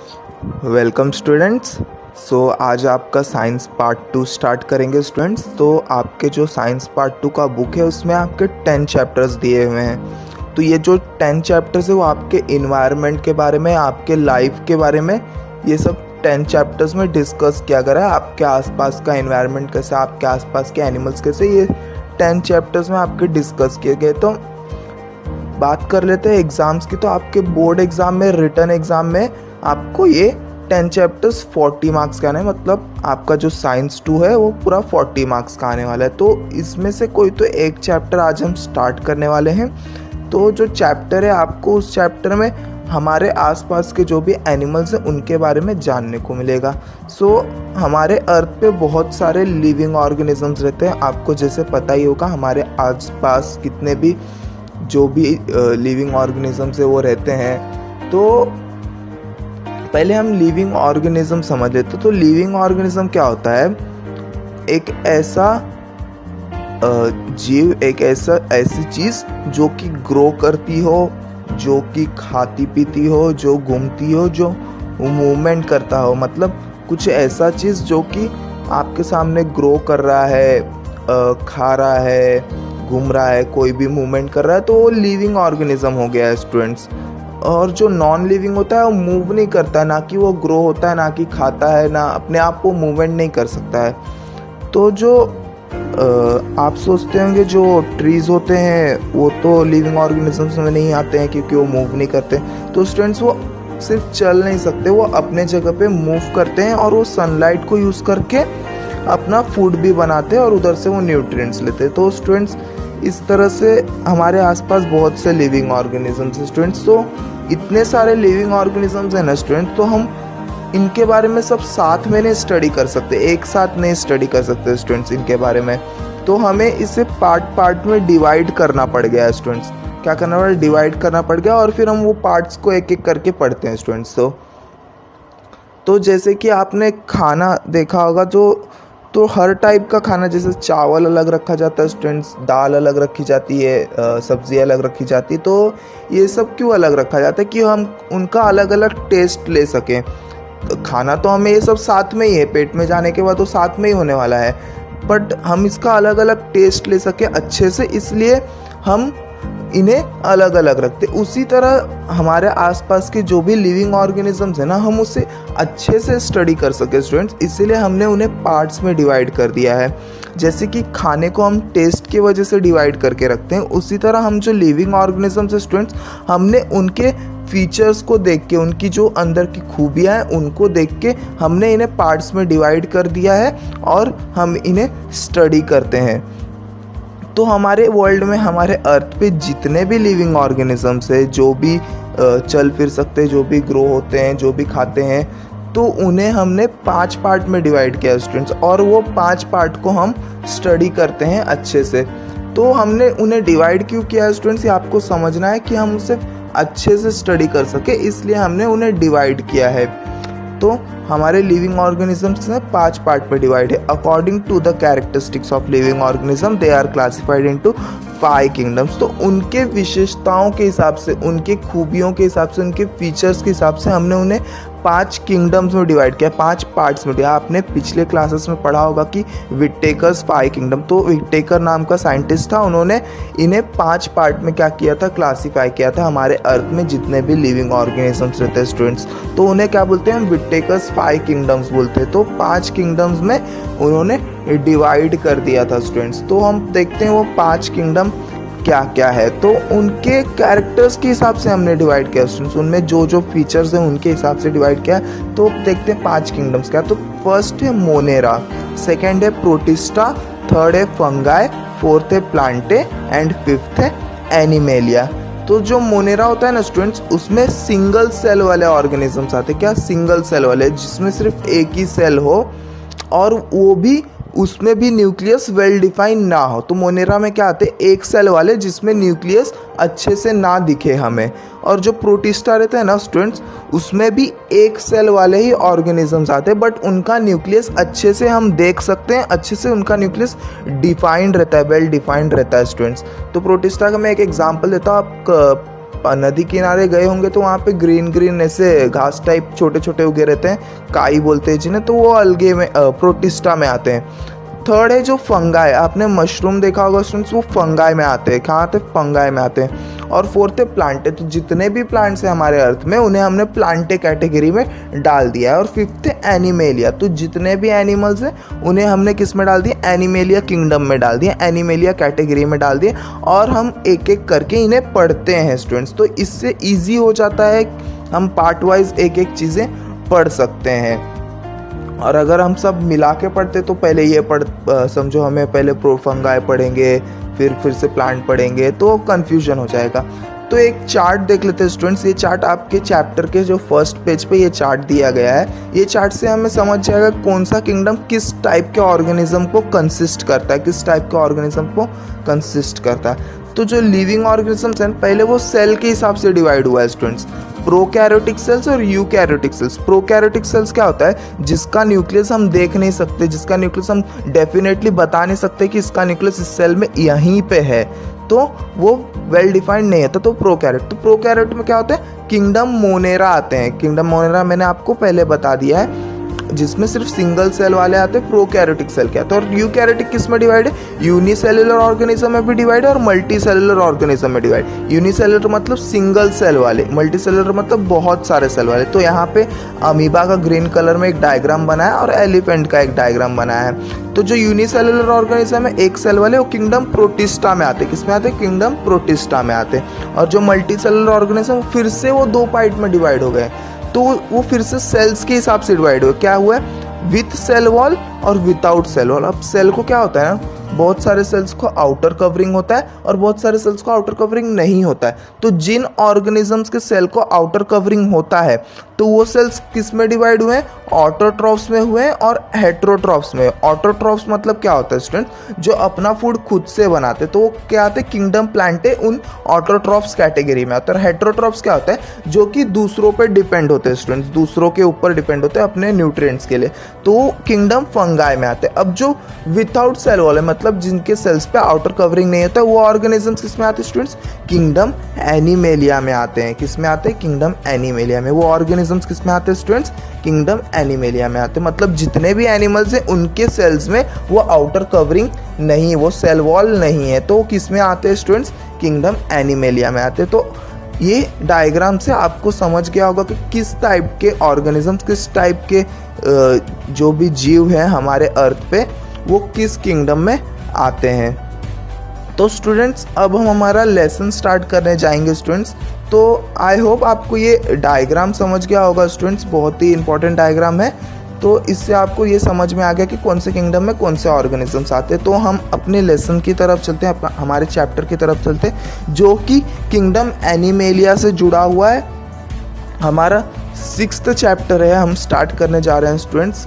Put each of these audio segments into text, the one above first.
Welcome students. आज आपका science part 2 start करेंगे स्टूडेंट्स। तो आपके जो साइंस पार्ट 2 का बुक है उसमें आपके 10 चैप्टर्स दिए हुए हैं। तो ये जो 10 चैप्टर्स है वो आपके इन्वायरमेंट के बारे में, आपके लाइफ के बारे में, ये सब 10 चैप्टर्स में डिस्कस किया गया है। आपके आसपास का इन्वायरमेंट कैसे, आपके आसपास के एनिमल्स कैसे, ये 10 चैप्टर्स में आपके डिस्कस किए गए। तो बात कर लेते हैं एग्ज़ाम्स की। तो आपके बोर्ड एग्ज़ाम में, रिटन एग्ज़ाम में आपको ये 10 चैप्टर्स 40 मार्क्स का आने, मतलब आपका जो साइंस 2 है वो पूरा 40 मार्क्स का आने वाला है। तो इसमें से कोई तो एक चैप्टर आज हम स्टार्ट करने वाले हैं। तो जो चैप्टर है, आपको उस चैप्टर में हमारे आसपास के जो भी एनिमल्स हैं उनके बारे में जानने को मिलेगा। हमारे अर्थ पे बहुत सारे लिविंग ऑर्गेनिजम्स रहते हैं। आपको जैसे पता ही होगा हमारे आसपास कितने भी जो भी लिविंग ऑर्गेनिजम्स है वो रहते हैं। तो पहले हम लिविंग ऑर्गेनिज्म समझ लेते। तो लिविंग ऑर्गेनिज्म क्या होता है? एक ऐसा जीव, एक ऐसी चीज़ जो कि ग्रो करती हो, जो कि खाती पीती हो, जो घूमती हो, जो मूवमेंट करता हो। मतलब कुछ ऐसा चीज़ जो कि आपके सामने ग्रो कर रहा है, खा रहा है, घूम रहा है, कोई भी मूवमेंट कर रहा है, तो वो लिविंग ऑर्गेनिज्म हो गया है स्टूडेंट्स। और जो नॉन लिविंग होता है वो मूव नहीं करता, ना कि वो ग्रो होता है, ना कि खाता है, ना अपने आप वो मूवमेंट नहीं कर सकता है। तो जो आप सोचते होंगे जो ट्रीज़ होते हैं वो तो लिविंग ऑर्गेनिजम्स में नहीं आते हैं क्योंकि वो मूव नहीं करते। तो स्टूडेंट्स वो सिर्फ चल नहीं सकते, वो अपने जगह पे मूव करते हैं और वो सनलाइट को यूज़ करके अपना फूड भी बनाते हैं और उधर से वो न्यूट्रिएंट्स लेते हैं। तो स्टूडेंट्स इस तरह से हमारे आसपास बहुत से लिविंग ऑर्गेनिजम्स हैं स्टूडेंट्स। तो इतने सारे लिविंग ऑर्गेनिजम्स हैं ना स्टूडेंट, तो हम इनके बारे में सब साथ में नहीं स्टडी कर सकते, एक साथ नहीं स्टडी कर सकते स्टूडेंट्स इनके बारे में। तो हमें इसे पार्ट पार्ट में डिवाइड करना पड़ गया है स्टूडेंट्स। क्या करना पड़ा? डिवाइड करना पड़ गया और फिर हम वो पार्ट्स को एक एक करके पढ़ते हैं स्टूडेंट्स। तो जैसे कि आपने खाना देखा होगा, तो हर टाइप का खाना, जैसे चावल अलग रखा जाता है स्टूडेंट्स, दाल अलग रखी जाती है, सब्जी अलग रखी जाती है। तो ये सब क्यों अलग रखा जाता है? कि हम उनका अलग अलग टेस्ट ले सकें। खाना तो हमें ये सब साथ में ही है, पेट में जाने के बाद तो साथ में ही होने वाला है, बट हम इसका अलग अलग टेस्ट ले सके अच्छे से, इसलिए हम इन्हें अलग अलग रखते। उसी तरह हमारे आसपास के जो भी लिविंग ऑर्गेनिजम्स है ना, हम उसे अच्छे से स्टडी कर सके स्टूडेंट्स, इसीलिए हमने उन्हें पार्ट्स में डिवाइड कर दिया है। जैसे कि खाने को हम टेस्ट की वजह से डिवाइड करके रखते हैं, उसी तरह हम जो लिविंग ऑर्गेनिजम्स है स्टूडेंट्स, हमने उनके फीचर्स को देख के, उनकी जो अंदर की खूबियाँ हैं उनको देख के हमने इन्हें पार्ट्स में डिवाइड कर दिया है और हम इन्हें स्टडी करते हैं। तो हमारे वर्ल्ड में, हमारे अर्थ पे जितने भी लिविंग ऑर्गेनिजम्स है, जो भी चल फिर सकते हैं, जो भी ग्रो होते हैं, जो भी खाते हैं, तो उन्हें हमने 5 पार्ट में डिवाइड किया स्टूडेंट्स, और वो 5 पार्ट को हम स्टडी करते हैं अच्छे से। तो हमने उन्हें डिवाइड क्यों किया है स्टूडेंट्स, ये आपको समझना है कि हम उसे अच्छे से स्टडी कर सके, इसलिए हमने उन्हें डिवाइड किया है। तो हमारे लिविंग ऑर्गेनिजम्स ने 5 पार्ट में डिवाइड है। According to the characteristics of living organism they are classified into 5 kingdoms. तो उनके विशेषताओं के हिसाब से, उनके खूबियों के हिसाब से, उनके फीचर्स के हिसाब से हमने उन्हें 5 किंगडम्स में डिवाइड किया, 5 पार्ट्स में दिया। आपने पिछले क्लासेस में पढ़ा होगा कि विटेकर्स 5 किंगडम। तो विटेकर नाम का साइंटिस्ट था, उन्होंने इन्हें 5 पार्ट में क्या किया था? क्लासीफाई किया था हमारे अर्थ में जितने भी लिविंग ऑर्गेनिजम्स रहते हैं स्टूडेंट्स। तो उन्हें क्या बोलते हैं? विटेकर्स 5 किंगडम्स बोलते हैं। तो 5 किंगडम्स में उन्होंने डिवाइड कर दिया था स्टूडेंट्स। तो हम देखते हैं वो 5 किंगडम क्या क्या है। तो उनके कैरेक्टर्स के हिसाब से हमने डिवाइड किया स्टूडेंट्स, उनमें जो जो फीचर्स हैं उनके हिसाब से डिवाइड किया। तो देखते हैं 5 किंगडम्स क्या। तो फर्स्ट है मोनेरा, सेकंड है प्रोटिस्टा, थर्ड है फंगाई, फोर्थ है प्लांटे एंड फिफ्थ है एनिमेलिया। तो जो मोनेरा होता है ना स्टूडेंट्स, उसमें सिंगल सेल वाले ऑर्गेनिजम्स आते हैं। क्या? सिंगल सेल वाले, जिसमें सिर्फ एक ही सेल हो और वो भी उसमें भी न्यूक्लियस वेल डिफाइन ना हो। तो मोनेरा में क्या आते हैं? एक सेल वाले जिसमें न्यूक्लियस अच्छे से ना दिखे हमें। और जो प्रोटिस्टा रहता है ना स्टूडेंट्स, उसमें भी एक सेल वाले ही ऑर्गेनिजम्स आते हैं, बट उनका न्यूक्लियस अच्छे से हम देख सकते हैं, अच्छे से उनका न्यूक्लियस डिफाइंड रहता है, वेल डिफाइंड रहता है स्टूडेंट्स। तो प्रोटिस्टा का मैं एक एग्जाम्पल देता हूँ। आप आप नदी किनारे गए होंगे तो वहाँ पे ग्रीन ग्रीन ऐसे घास टाइप छोटे छोटे उगे रहते हैं, काई बोलते हैं जिन्हें, तो वो अलगे में प्रोटिस्टा में आते हैं। थर्ड है जो फंगाई, आपने मशरूम देखा होगा स्टूडेंट्स, वो फंगाई में आते हैं। कहाँ आते हैं? फंगाई में आते हैं। और फोर्थ है प्लांटे, तो जितने भी प्लांट्स हैं हमारे अर्थ में उन्हें हमने प्लांटे कैटेगरी में डाल दिया है। और फिफ्थ है एनिमेलिया, तो जितने भी एनिमल्स हैं उन्हें हमने किस में डाल दिया? एनिमेलिया किंगडम में डाल दिया, एनिमेलिया कैटेगरी में डाल दिया। और हम एक एक करके इन्हें पढ़ते हैं स्टूडेंट्स, तो इससे ईजी हो जाता है, हम पार्ट वाइज एक एक चीज़ें पढ़ सकते हैं। और अगर हम सब मिला के पढ़ते तो पहले ये समझो हमें पहले फंगाई पढ़ेंगे, फिर से प्लांट पढ़ेंगे, तो कंफ्यूजन हो जाएगा। तो एक चार्ट देख लेते हैं स्टूडेंट्स। ये चार्ट आपके चैप्टर के जो फर्स्ट पेज पे ये चार्ट दिया गया है। ये चार्ट से हमें समझ जाएगा कौन सा किंगडम किस टाइप के ऑर्गेनिज्म को कंसिस्ट करता है, किस टाइप के ऑर्गेनिज्म को कंसिस्ट करता है। तो जो लिविंग ऑर्गेनिजम्स हैं पहले वो सेल के हिसाब से डिवाइड हुआ है स्टूडेंट्स, प्रोकैरियोटिक सेल्स और यूकैरियोटिक सेल्स। प्रोकैरियोटिक सेल्स क्या होता है? जिसका न्यूक्लियस हम देख नहीं सकते, जिसका न्यूक्लियस हम डेफिनेटली बता नहीं सकते कि इसका न्यूक्लियस इस सेल में यहीं पे है, तो वो वेल डिफाइंड नहीं है, तो प्रोकैरियोट। तो प्रोकैरियोट में क्या होता है? किंगडम मोनेरा आते हैं। किंगडम मोनेरा मैंने आपको पहले बता दिया है, जिसमें सिर्फ सिंगल सेल वाले आते हैं, प्रोकैरियोटिक सेल क्या है। और यूकैरियोटिक किस में डिवाइड है? यूनिसेलुलर ऑर्गेनिज्म में भी डिवाइड है और मल्टी सेलुलर ऑर्गेनिज्म में डिवाइड। यूनिसेलुलर मतलब सिंगल सेल वाले, मल्टी सेलुलर मतलब बहुत सारे सेल वाले। तो यहाँ पे अमीबा का ग्रीन कलर में एक डायग्राम बना है और एलिफेंट का एक डायग्राम बना है। तो जो यूनिसेलुलर ऑर्गेनिज्म है एक सेल वाले, वो किंगडम प्रोटिस्टा में आते हैं। किस में आते हैं? किंगडम प्रोटिस्टा में आते हैं। और जो मल्टी सेलुलर ऑर्गेनिज्म फिर से वो दो पार्ट में डिवाइड हो गए, तो वो फिर से सेल्स के हिसाब से डिवाइड हुए। क्या हुआ है? विथ सेल वॉल और विदाउट सेल वॉल। अब सेल को क्या होता है ना, बहुत सारे सेल्स को आउटर कवरिंग होता है और बहुत सारे सेल्स को आउटर कवरिंग नहीं होता है। तो जिन ऑर्गेनिजम्स के सेल को आउटर कवरिंग होता है तो वो सेल्स किस में डिवाइड हुए हैं? ऑटोट्रॉफ्स में हुए हैं और हेट्रोट्रॉफ्स में। ऑटोट्रॉफ्स मतलब क्या होता है स्टूडेंट? जो अपना फूड खुद से बनाते, तो वो क्या आते हैं? किंगडम प्लांटे उन ऑटोट्रॉफ्स कैटेगरी में आते हैं। और हेट्रोट्रॉफ्स क्या होता है? जो कि दूसरों पे डिपेंड होते हैं स्टूडेंट्स, दूसरों के ऊपर डिपेंड होते हैं अपने न्यूट्रिएंट्स के लिए, तो किंगडम फंगाई में आते हैं। अब जो विदाउट सेल वॉल है, मतलब जिनके सेल्स पे आउटर कवरिंग नहीं होता, वो ऑर्गेनिजम्स किस में आते हैं स्टूडेंट्स? किंगडम एनिमेलिया में आते हैं। किस में आते हैं? किंगडम एनिमेलिया में। वो ऑर्गेनिजम्स किस में आते हैं स्टूडेंट्स? किंगडम एनिमेलिया में आते हैं। मतलब जितने भी एनिमल्स हैं उनके सेल्स में वो आउटर कवरिंग नहीं है, वो सेल वॉल नहीं है, तो किस में आते हैं स्टूडेंट्स? किंगडम एनिमेलिया में आते हैं। तो ये डायग्राम से आपको समझ गया होगा कि किस टाइप के ऑर्गेनिजम्स, किस टाइप के जो भी जीव हैं हमारे अर्थ पे, वो किस किंगडम में आते हैं। तो स्टूडेंट्स अब हम हमारा लेसन स्टार्ट करने जाएंगे स्टूडेंट्स। तो आई होप आपको ये डायग्राम समझ गया होगा स्टूडेंट्स, बहुत ही इंपॉर्टेंट डायग्राम है। तो इससे आपको ये समझ में आ गया कि कौन से किंगडम में कौन से ऑर्गेनिजम्स आते हैं। तो हम अपने लेसन की तरफ चलते हैं, हमारे चैप्टर की तरफ चलते हैं जो कि किंगडम एनिमेलिया से जुड़ा हुआ है। हमारा 6th चैप्टर है, हम स्टार्ट करने जा रहे हैं students,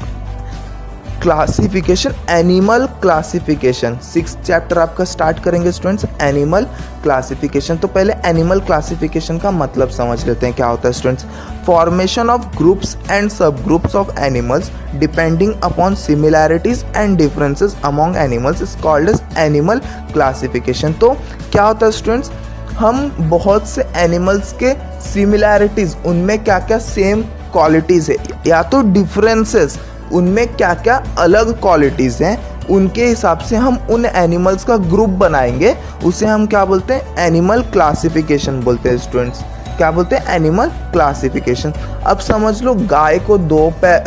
classification, animal classification. 6th chapter आपका स्टार्ट करेंगे स्टूडेंट्स, एनिमल क्लासिफिकेशन। तो पहले एनिमल क्लासिफिकेशन का मतलब समझ लेते हैं क्या होता है students. Formation of groups and sub groups of animals depending upon similarities and differences among animals is called as animal classification. तो क्या होता है स्टूडेंट्स, हम बहुत से एनिमल्स के सिमिलैरिटीज, उनमें क्या क्या सेम क्वालिटीज है या तो डिफरेंसेस, उनमें क्या क्या अलग क्वालिटीज़ हैं, उनके हिसाब से हम उन एनिमल्स का ग्रुप बनाएंगे। उसे हम क्या बोलते हैं? एनिमल क्लासिफिकेशन बोलते हैं स्टूडेंट्स। क्या बोलते हैं? Animal classification. अब समझ लो गाय को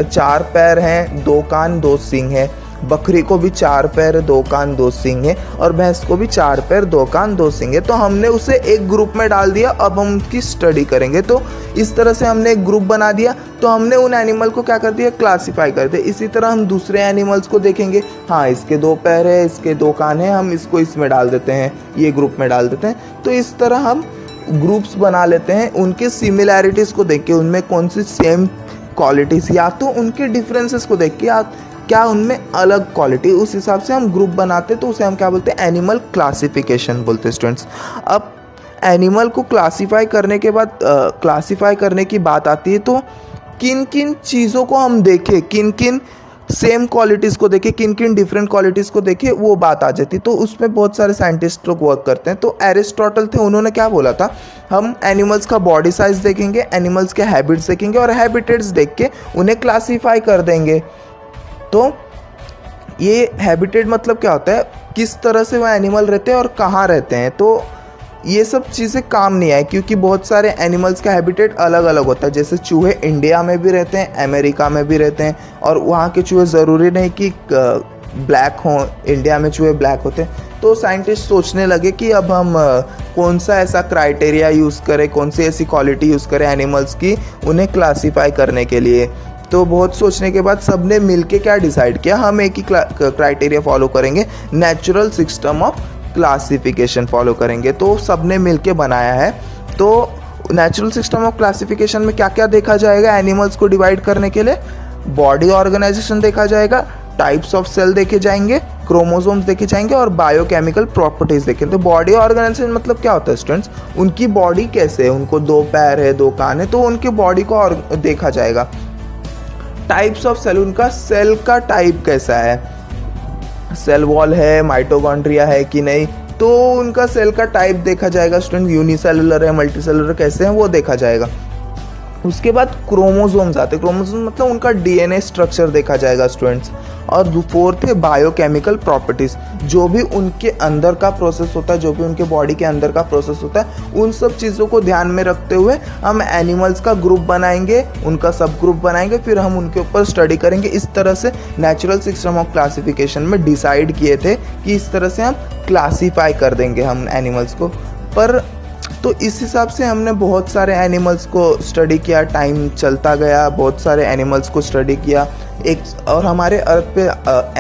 4 पैर हैं, 2 कान 2 सींग है, बकरी को भी 4 पैर 2 कान 2 सींग है, और भैंस को भी 4 पैर 2 कान 2 सींग है। तो हमने उसे एक ग्रुप में डाल दिया। अब हम उसकी स्टडी करेंगे। तो इस तरह से हमने एक ग्रुप बना दिया, तो हमने उन एनिमल को क्या कर दिया? क्लासीफाई कर दिया। इसी तरह हम दूसरे एनिमल्स को देखेंगे, हाँ इसके 2 पैर है, इसके 2 कान है, हम इसको इसमें डाल देते हैं, ये ग्रुप में डाल देते हैं। तो इस तरह हम ग्रुप्स बना लेते हैं उनके सिमिलैरिटीज़ को देख के, उनमें कौन सी सेम क्वालिटीज़, या तो उनके डिफरेंसेस को देख के, या क्या उनमें अलग क्वालिटी, उस हिसाब से हम ग्रुप बनाते। तो उसे हम क्या बोलते हैं? एनिमल क्लासिफिकेशन बोलते हैं स्टूडेंट्स। अब एनिमल को क्लासीफाई करने के बाद क्लासीफाई करने की बात आती है, तो किन किन चीज़ों को हम देखें, किन किन सेम क्वालिटीज़ को देखे, किन किन डिफरेंट क्वालिटीज़ को देखे वो बात आ जाती। तो उसमें बहुत सारे साइंटिस्ट लोग वर्क करते हैं। तो एरिस्टोटल थे, उन्होंने क्या बोला था, हम एनिमल्स का बॉडी साइज देखेंगे, एनिमल्स के हैबिट्स देखेंगे और हैबिटेट्स देख के उन्हें क्लासीफाई कर देंगे। तो ये हैबिटेट मतलब क्या होता है, किस तरह से वो एनिमल रहते हैं और कहाँ रहते हैं। तो ये सब चीज़ें काम नहीं आए, क्योंकि बहुत सारे एनिमल्स का हैबिटेट अलग अलग होता है। जैसे चूहे इंडिया में भी रहते हैं, अमेरिका में भी रहते हैं, और वहाँ के चूहे ज़रूरी नहीं कि ब्लैक हों, इंडिया में चूहे ब्लैक होते हैं। तो साइंटिस्ट सोचने लगे कि अब हम कौन सा ऐसा क्राइटेरिया यूज़ करें, कौन सी ऐसी क्वालिटी यूज़ करें एनिमल्स की उन्हें क्लासीफाई करने के लिए। तो बहुत सोचने के बाद सबने मिलके क्या डिसाइड किया, हम एक ही क्राइटेरिया फॉलो करेंगे, natural system of classification follow करेंगे। तो सबने मिलके बनाया है। तो नेचुरल सिस्टम ऑफ क्लासिफिकेशन में क्या क्या देखा जाएगा एनिमल्स को डिवाइड करने के लिए, बॉडी ऑर्गेनाइजेशन देखा जाएगा, टाइप्स ऑफ सेल देखे जाएंगे, क्रोमोसोम्स देखे जाएंगे और बायोकेमिकल प्रॉपर्टीज देखें। तो बॉडी ऑर्गेनाइजेशन मतलब क्या होता है स्टूडेंट्स, उनकी बॉडी कैसे है, उनको 2 पैर है, 2 कान है, तो उनकी बॉडी को देखा जाएगा। टाइप्स ऑफ सेल, उनका सेल का टाइप कैसा है, सेल वॉल है, माइटोकॉन्ड्रिया है कि नहीं, तो उनका सेल का टाइप देखा जाएगा स्टूडेंट, यूनिसेलुलर है, मल्टीसेलुलर कैसे हैं वो देखा जाएगा। उसके बाद क्रोमोसोम्स आते हैं, क्रोमोसोम मतलब उनका डीएनए स्ट्रक्चर देखा जाएगा स्टूडेंट्स। और 4th है बायोकेमिकल प्रॉपर्टीज़, जो भी उनके अंदर का प्रोसेस होता है, जो भी उनके बॉडी के अंदर का प्रोसेस होता है, उन सब चीज़ों को ध्यान में रखते हुए हम एनिमल्स का ग्रुप बनाएंगे, उनका सब ग्रुप बनाएंगे, फिर हम उनके ऊपर स्टडी करेंगे। इस तरह से नेचुरल सिस्टम ऑफ क्लासिफिकेशन में डिसाइड किए थे कि इस तरह से हम क्लासीफाई कर देंगे हम एनिमल्स को। पर तो इस हिसाब से हमने बहुत सारे एनिमल्स को स्टडी किया, टाइम चलता गया, बहुत सारे एनिमल्स को स्टडी किया। और हमारे अर्थ पे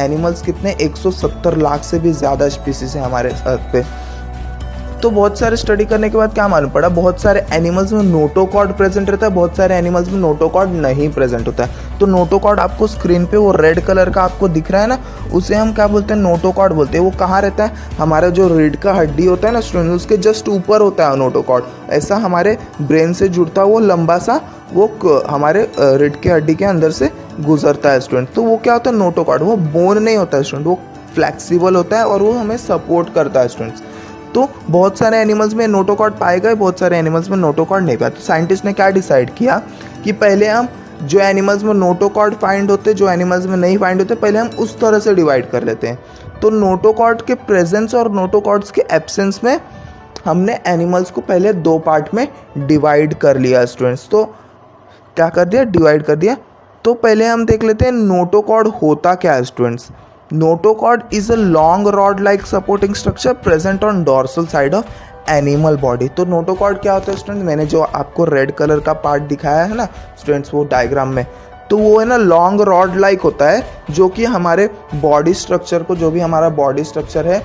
एनिमल्स कितने 170 लाख से भी ज़्यादा स्पीसीज है हमारे अर्थ पे। तो बहुत सारे स्टडी करने के बाद क्या मालूम पड़ा, बहुत सारे एनिमल्स में नोटोकॉर्ड प्रेजेंट रहता है, बहुत सारे एनिमल्स में नोटोकॉर्ड नहीं प्रेजेंट होता है। तो नोटोकॉर्ड आपको स्क्रीन पे वो रेड कलर का आपको दिख रहा है ना, उसे हम क्या बोलते हैं, नोटोकॉर्ड बोलते हैं। वो कहाँ रहता है, हमारा जो रीढ़ का हड्डी होता है ना स्टूडेंट, उसके जस्ट ऊपर होता है नोटोकॉर्ड। ऐसा हमारे ब्रेन से जुड़ता वो लंबा सा वो हमारे रीढ़ की हड्डी के अंदर से गुजरता है स्टूडेंट। तो वो क्या होता है नोटोकॉर्ड, वो बोन नहीं होता है स्टूडेंट, वो फ्लेक्सिबल होता है और वो हमें सपोर्ट करता है स्टूडेंट्स। तो बहुत सारे एनिमल्स में नोटोकॉर्ड पाए गए, बहुत सारे एनिमल्स में नोटोकॉर्ड नहीं पाए। तो साइंटिस्ट ने क्या डिसाइड किया कि पहले हम जो एनिमल्स में नोटोकॉर्ड फाइंड होते, जो एनिमल्स में नहीं फाइंड होते, पहले हम उस तरह से डिवाइड कर लेते हैं। तो नोटोकॉर्ड के प्रेजेंस और नोटोकॉर्ड्स के एब्सेंस में हमने एनिमल्स को पहले 2 पार्ट में डिवाइड कर लिया स्टूडेंट्स। तो क्या कर दिया, डिवाइड कर दिया। तो पहले हम देख लेते हैं नोटोकॉर्ड होता क्या है students. Notochord is a long rod-like supporting structure present on dorsal side of animal body। तो नोटोकॉर्ड क्या होता है स्टूडेंट, मैंने जो आपको रेड कलर का पार्ट दिखाया है ना स्टूडेंट्स वो डायग्राम में, तो वो है ना लॉन्ग रॉड लाइक होता है, जो कि हमारे बॉडी स्ट्रक्चर को, जो भी हमारा बॉडी स्ट्रक्चर है,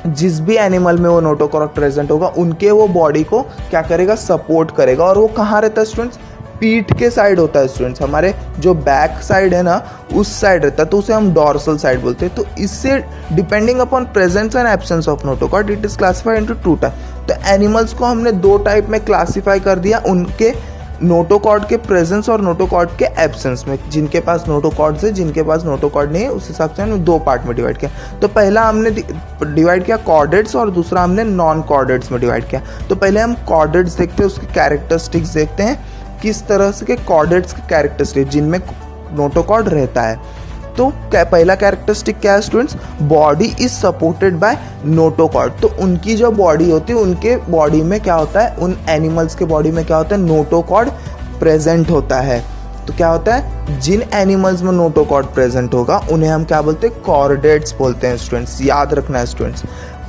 जिस भी एनिमल में वो नोटोकॉर्ड प्रेजेंट होगा उनके वो बॉडी को क्या करेगा, सपोर्ट करेगा। और वो कहाँ रहता है स्टूडेंट्स, पीठ के साइड होता है स्टूडेंट्स, हमारे जो बैक साइड है ना उस साइड रहता है, तो उसे हम डॉर्सल साइड बोलते हैं। तो इससे depending upon presence and absence of notochord it is classified into 2 type. तो एनिमल्स को हमने 2 टाइप में क्लासीफाई कर दिया, उनके नोटोकॉर्ड के प्रेजेंस और नोटोकॉर्ड के एब्सेंस में। जिनके पास नोटोकॉर्ड है, जिनके पास नोटोकॉर्ड नहीं है, उस हिसाब से हमने 2 पार्ट में डिवाइड किया। तो पहला हमने डिवाइड किया कॉर्डेट्स और दूसरा हमने नॉन कॉर्डेट्स में डिवाइड किया। तो पहले हम कॉर्डेट्स देखते हैं, उसके कैरेक्टरिस्टिक्स देखते हैं, किस तरह से के कॉर्डेट्स के कैरेक्टरिस्टिक जिनमें नोटोकॉर्ड रहता है। तो पहला कैरेक्टरिस्टिक क्या है students, body is supported by notochord. तो उनकी जो बॉडी होती है, उनके बॉडी में क्या होता है, उन एनिमल्स के बॉडी में क्या होता है, नोटोकॉर्ड प्रेजेंट होता है। तो क्या होता है, जिन एनिमल्स में नोटोकॉर्ड प्रेजेंट होगा उन्हें हम क्या बोलते हैं, कॉर्डेट्स बोलते हैं स्टूडेंट्स, याद रखना है स्टूडेंट्स।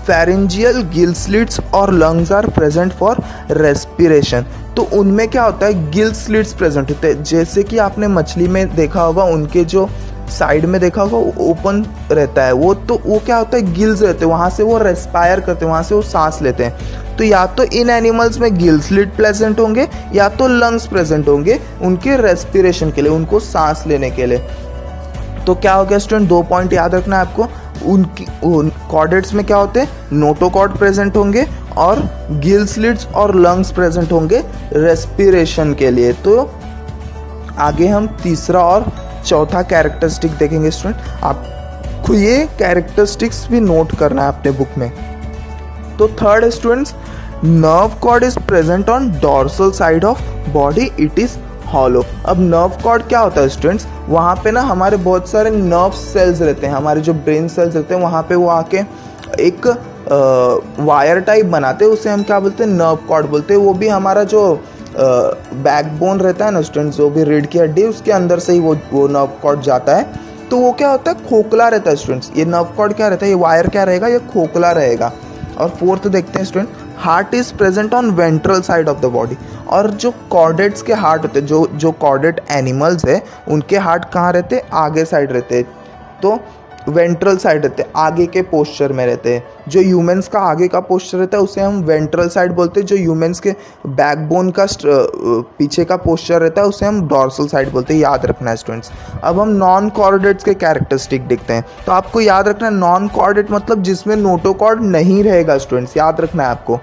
फेरेंजियल गिल स्लिट्स और lungs are present for respiration. तो उनमें क्या होता है, गिल स्लिट्स प्रेजेंट होते हैं। जैसे कि आपने मछली में देखा होगा, उनके जो साइड में देखा होगा ओपन रहता है वो, तो वो क्या होता है, गिल्स रहते हैं, वहाँ से वो रेस्पायर करते हैं, वहाँ से वो सांस लेते हैं। तो या तो इन एनिमल्स में गिल स्लिट प्रेजेंट होंगे या तो लंग्स प्रेजेंट होंगे उनके रेस्पिरेशन के लिए, उनको सांस लेने के लिए। तो क्या हो गया स्टूडेंट, 2 पॉइंट याद रखना है आपको। उनकी कॉर्डेट्स में क्या होते हैं, नोटोकॉर्ड प्रेजेंट होंगे और गिल स्लिट्स और लंग्स प्रेजेंट होंगे रेस्पिरेशन के लिए। तो आगे हम तीसरा और चौथा कैरेक्टरिस्टिक देखेंगे स्टूडेंट, आपको ये कैरेक्टरिस्टिक्स भी नोट करना है अपने बुक में। तो third students, nerve cord is present on dorsal side of body, it is hollow. अब नर्व कॉर्ड क्या होता है स्टूडेंट्स, वहाँ पे ना हमारे बहुत सारे नर्व सेल्स रहते हैं, हमारे जो ब्रेन सेल्स रहते हैं वहाँ पे वो आके एक वायर टाइप बनाते हैं, उसे हम क्या बोलते हैं, नर्व कॉर्ड बोलते हैं। वो भी हमारा जो बैकबोन रहता है ना स्टूडेंट्स, जो भी रीढ़ की हड्डी उसके अंदर से ही वो नर्व कॉर्ड जाता है। तो वो क्या होता है, खोखला रहता है स्टूडेंट्स। ये नर्व कॉर्ड क्या रहता है, ये वायर क्या रहेगा, ये खोखला रहेगा। और फोर्थ देखते हैं student, heart is present on ventral side of the body. और जो कॉर्डेट्स के हार्ट होते हैं, जो कॉर्डेट एनिमल्स है उनके हार्ट कहाँ रहते हैं, आगे साइड रहते हैं, तो वेंट्रल साइड रहते हैं, आगे के पोस्चर में रहते हैं। जो ह्यूमंस का आगे का पोस्चर रहता है उसे हम वेंट्रल साइड बोलते हैं। जो ह्यूमंस के बैकबोन का पीछे का पोस्चर रहता है उसे हम डॉर्सल साइड बोलते हैं, याद रखना है स्टूडेंट्स। अब हम नॉन कॉर्डेट्स के कैरेक्टरिस्टिक देखते हैं। तो आपको याद रखना है, नॉन कॉर्डेट मतलब जिसमें नोटोकॉर्ड नहीं रहेगा स्टूडेंट्स, याद रखना है आपको।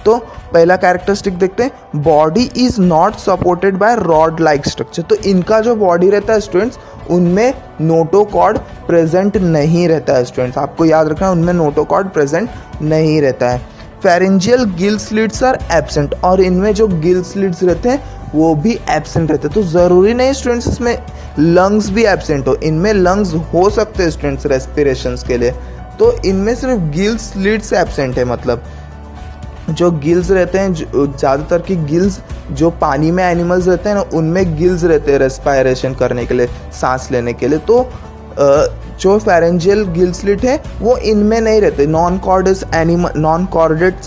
तो पहला कैरेक्टरिस्टिक देखते हैं, body is not supported by rod like structure. तो इनका जो बॉडी रहता है स्टूडेंट्स, उनमें नोटोकॉर्ड प्रेजेंट नहीं रहता है स्टूडेंट्स, आपको याद रखना है, उनमें नोटोकॉर्ड प्रेजेंट नहीं रहता है। Pharyngeal gill slits are absent, और इनमें जो गिल स्लिट्स रहते हैं वो भी एब्सेंट रहते हैं। तो ज़रूरी नहीं स्टूडेंट्स इसमें लंग्स भी एब्सेंट हो, इनमें लंग्स हो सकते हैं स्टूडेंट्स रेस्पिरेशंस के लिए। तो इनमें सिर्फ गिल स्लिट्स एब्सेंट है, मतलब जो गिल्स रहते हैं, ज़्यादातर की गिल्स जो पानी में एनिमल्स रहते हैं ना, उनमें गिल्स रहते हैं रेस्पायरेशन करने के लिए, सांस लेने के लिए। तो जो फेरेंजियल गिल स्लिट है वो इनमें नहीं रहते। नॉन कॉर्डेट्स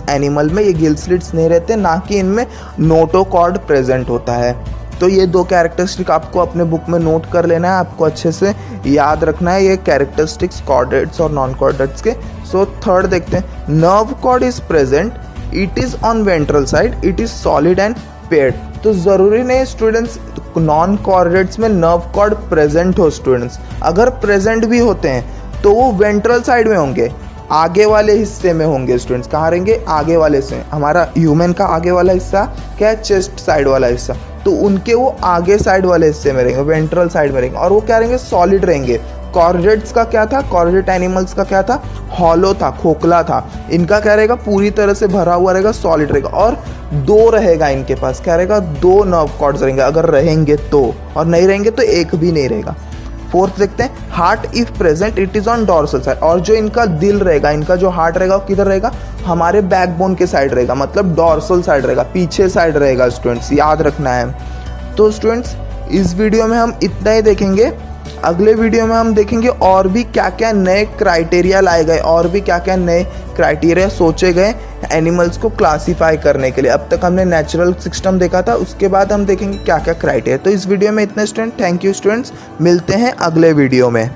एनिमल में ये गिल स्लिट्स नहीं रहते, ना कि इनमें नोटोकॉर्ड प्रेजेंट होता है। तो ये दो कैरेक्टरिस्टिक आपको अपने बुक में नोट कर लेना है, आपको अच्छे से याद रखना है ये कैरेक्टरिस्टिक्स कॉर्डेट्स और नॉन कॉर्डेट्स के। सो थर्ड देखते हैं, nerve cord is present, it is on ventral side, it is solid and paired. तो ज़रूरी नहीं स्टूडेंट्स नॉन कॉर्डेट्स में नर्व कॉर्ड प्रेजेंट हो स्टूडेंट्स, अगर प्रेजेंट भी होते हैं तो वो वेंट्रल साइड में होंगे, आगे वाले हिस्से में होंगे स्टूडेंट्स। कहाँ रहेंगे, आगे वाले हिस्से। हमारा ह्यूमन का आगे वाला हिस्सा क्या है, चेस्ट साइड वाला हिस्सा, तो उनके वो आगे साइड वाले हिस्से में रहेंगे, वेंट्रल साइड में रहेंगे, और वो क्या रहेंगे, सॉलिड रहेंगे। कॉर्डेट्स का क्या था, कॉर्डेट एनिमल्स का क्या था, हॉलो था, खोखला था। इनका क्या रहेगा, पूरी तरह से भरा हुआ रहेगा, सॉलिड रहेगा। और दो रहेगा इनके पास, क्या रहेगा, दो नर्व कॉर्ड्स रहेंगे, अगर रहेंगे तो, और नहीं रहेंगे तो एक भी नहीं रहेगा। फोर्थ देखते हैं, heart if present it is on dorsal side. और जो इनका दिल रहेगा, इनका जो हार्ट रहेगा वो किधर रहेगा, हमारे बैकबोन के साइड रहेगा, मतलब डॉर्सल साइड रहेगा, पीछे साइड रहेगा स्टूडेंट्स, याद रखना है। तो स्टूडेंट्स इस वीडियो में हम इतना ही देखेंगे। अगले वीडियो में हम देखेंगे और भी क्या क्या नए क्राइटेरिया लाए गए, और भी क्या क्या नए क्राइटेरिया सोचे गए एनिमल्स को क्लासीफाई करने के लिए। अब तक हमने नेचुरल सिस्टम देखा था, उसके बाद हम देखेंगे क्या क्या क्राइटेरिया। तो इस वीडियो में इतने स्टूडेंट, थैंक यू स्टूडेंट्स, मिलते हैं अगले वीडियो में।